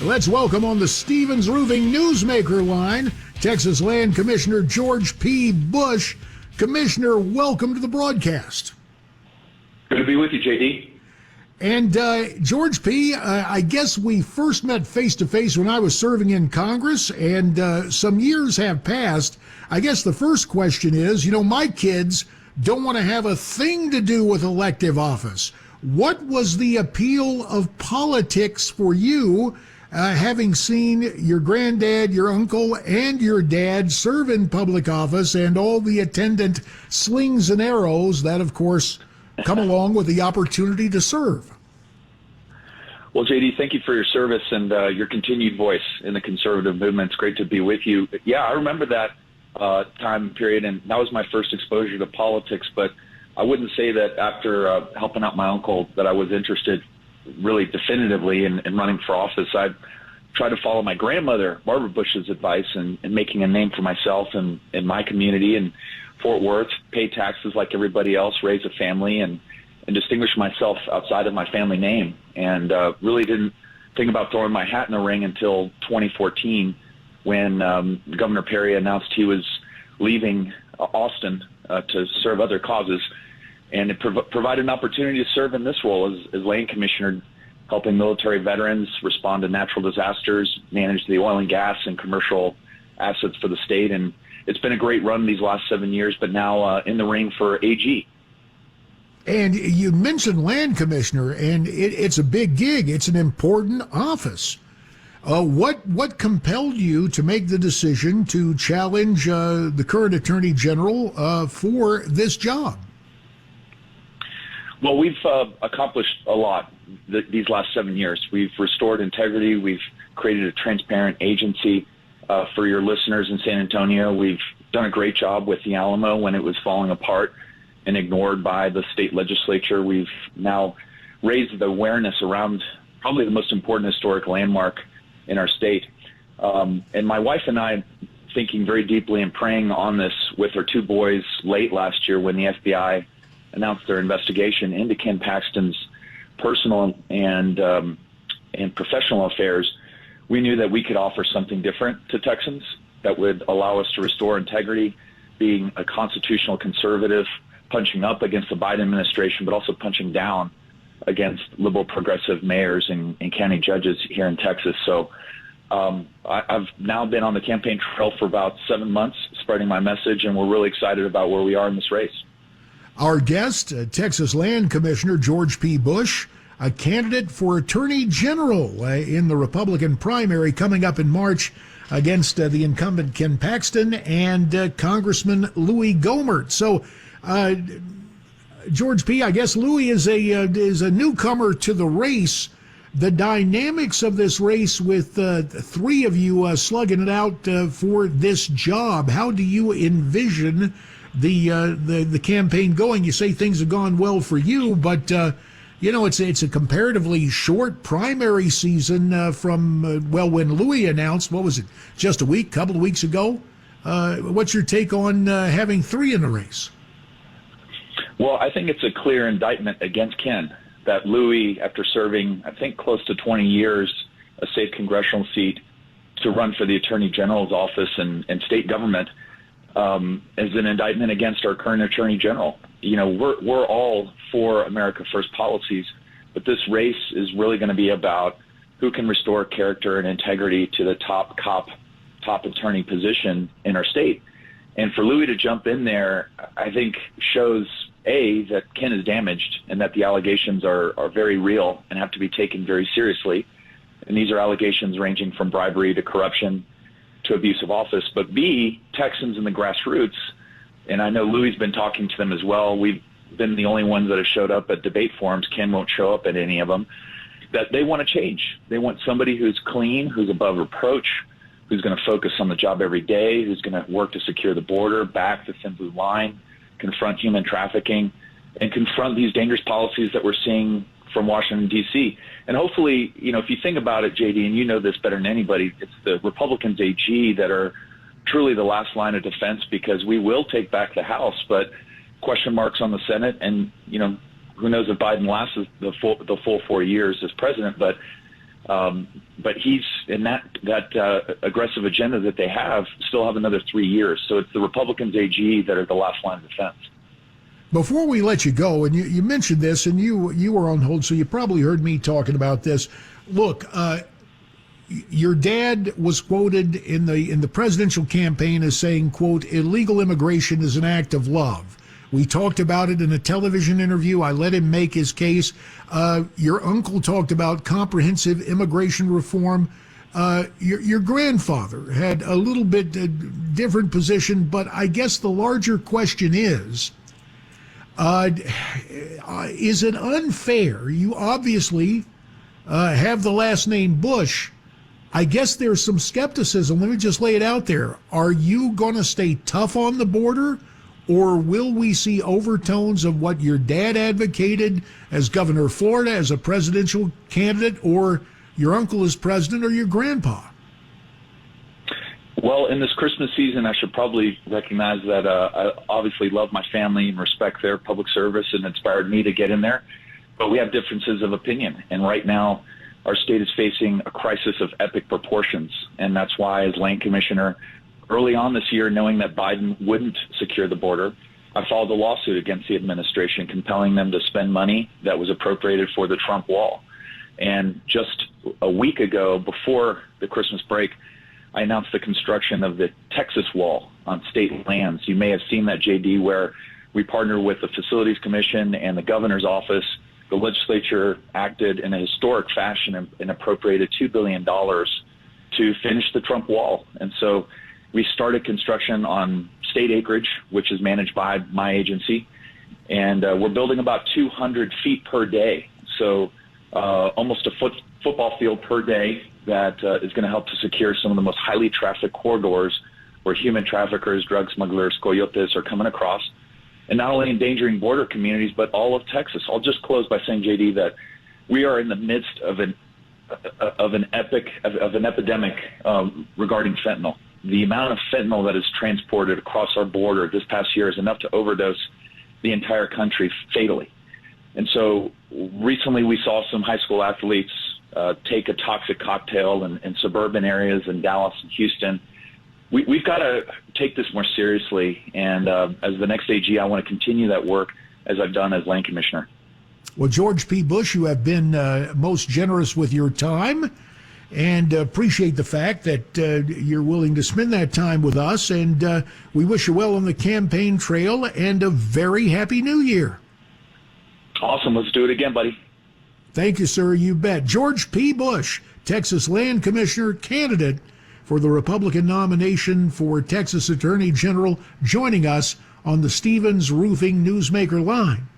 Let's welcome on the Stevens Roofing Newsmaker line, Texas Land Commissioner George P. Bush. Commissioner, welcome to the broadcast. Good to be with you, JD. And George P., I guess we first met face-to-face when I was serving in Congress, and some years have passed. I guess the first question is, my kids don't want to have a thing to do with elective office. What was the appeal of politics for you, having seen your granddad, your uncle, and your dad serve in public office and all the attendant slings and arrows that, of course, come along with the opportunity to serve? Well, JD, thank you for your service and your continued voice in the conservative movement. It's great to be with you. Yeah, I remember that time period, and that was my first exposure to politics, but I wouldn't say that after helping out my uncle that I was interested really definitively in running for office. I tried to follow my grandmother, Barbara Bush's advice in making a name for myself and in my community in Fort Worth, pay taxes like everybody else, raise a family, and distinguish myself outside of my family name. And really didn't think about throwing my hat in the ring until 2014 when Governor Perry announced he was leaving Austin to serve other causes. And it provided an opportunity to serve in this role as land commissioner, helping military veterans respond to natural disasters, manage the oil and gas and commercial assets for the state. And it's been a great run these last 7 years, but now in the ring for AG. And you mentioned land commissioner, and it's a big gig. It's an important office. What compelled you to make the decision to challenge the current attorney general for this job? Well, we've accomplished a lot these last 7 years. We've restored integrity. We've created a transparent agency for your listeners in San Antonio. We've done a great job with the Alamo when it was falling apart and ignored by the state legislature. We've now raised the awareness around probably the most important historic landmark in our state. And my wife and I, thinking very deeply and praying on this with our two boys late last year when the FBI announced their investigation into Ken Paxton's personal and professional affairs, we knew that we could offer something different to Texans that would allow us to restore integrity, being a constitutional conservative, punching up against the Biden administration, but also punching down against liberal progressive mayors and county judges here in Texas. So I've now been on the campaign trail for about 7 months, spreading my message, and we're really excited about where we are in this race. Our guest, Texas Land Commissioner George P. Bush, a candidate for Attorney General in the Republican primary coming up in March against the incumbent Ken Paxton and Congressman Louis Gohmert. So, George P., I guess Louis is a newcomer to the race. The dynamics of this race with three of you slugging it out for this job, how do you envision the campaign going? You say things have gone well for you, but it's a comparatively short primary season from when Louis announced, what was it, just a couple of weeks ago? What's your take on having three in the race? Well, I think it's a clear indictment against Ken that Louis, after serving, I think, close to 20 years, a safe congressional seat, to run for the Attorney General's office and state government, is an indictment against our current Attorney General. We're all for America First policies, but this race is really going to be about who can restore character and integrity to the top attorney position in our state. And for Louis to jump in there, I think shows, A, that Ken is damaged and that the allegations are very real and have to be taken very seriously. And these are allegations ranging from bribery to corruption to abuse of office. But B, Texans in the grassroots, and I know Louis's been talking to them as well. We've been the only ones that have showed up at debate forums. Ken won't show up at any of them. That they want to change. They want somebody who's clean, who's above reproach, who's going to focus on the job every day, who's going to work to secure the border, back the thin blue line, confront human trafficking, and confront these dangerous policies that we're seeing from Washington, D.C. And hopefully, if you think about it, JD, and you know this better than anybody, it's the Republicans AG that are truly the last line of defense, because we will take back the House, but question marks on the Senate. And, who knows if Biden lasts the full 4 years as president, but But he's in that aggressive agenda that they have, still have another 3 years. So it's the Republicans AG that are the last line of defense. Before we let you go, and you mentioned this, and you were on hold, so you probably heard me talking about this. Look, your dad was quoted in the presidential campaign as saying, quote, illegal immigration is an act of love. We talked about it in a television interview. I let him make his case. Your uncle talked about comprehensive immigration reform. Your grandfather had a little bit different position, but I guess the larger question is it unfair? You obviously have the last name Bush. I guess there's some skepticism. Let me just lay it out there. Are you going to stay tough on the border, or will we see overtones of what your dad advocated as governor of Florida, as a presidential candidate, or your uncle as president, or your grandpa? Well, in this Christmas season, I should probably recognize that I obviously love my family and respect their public service and inspired me to get in there. But we have differences of opinion. And right now, our state is facing a crisis of epic proportions. And that's why, as land commissioner, early on this year, knowing that Biden wouldn't secure the border, I filed a lawsuit against the administration, compelling them to spend money that was appropriated for the Trump wall. And just a week ago, before the Christmas break, I announced the construction of the Texas wall on state lands. You may have seen that, JD, where we partnered with the Facilities Commission and the governor's office. The legislature acted in a historic fashion and appropriated $2 billion to finish the Trump wall. And so we started construction on state acreage, which is managed by my agency, and we're building about 200 feet per day. So almost a football field per day that is going to help to secure some of the most highly trafficked corridors where human traffickers, drug smugglers, coyotes are coming across, and not only endangering border communities, but all of Texas. I'll just close by saying, JD, that we are in the midst of an epidemic regarding fentanyl. The amount of fentanyl that is transported across our border this past year is enough to overdose the entire country fatally. And so recently we saw some high school athletes take a toxic cocktail in suburban areas in Dallas and Houston. We've got to take this more seriously. And as the next AG, I want to continue that work as I've done as land commissioner. Well, George P. Bush, you have been most generous with your time, and appreciate the fact that you're willing to spend that time with us. And we wish you well on the campaign trail, and a very happy New Year. Awesome. Let's do it again, buddy. Thank you, sir. You bet. George P. Bush, Texas Land Commissioner, candidate for the Republican nomination for Texas Attorney General, joining us on the Stevens Roofing Newsmaker line.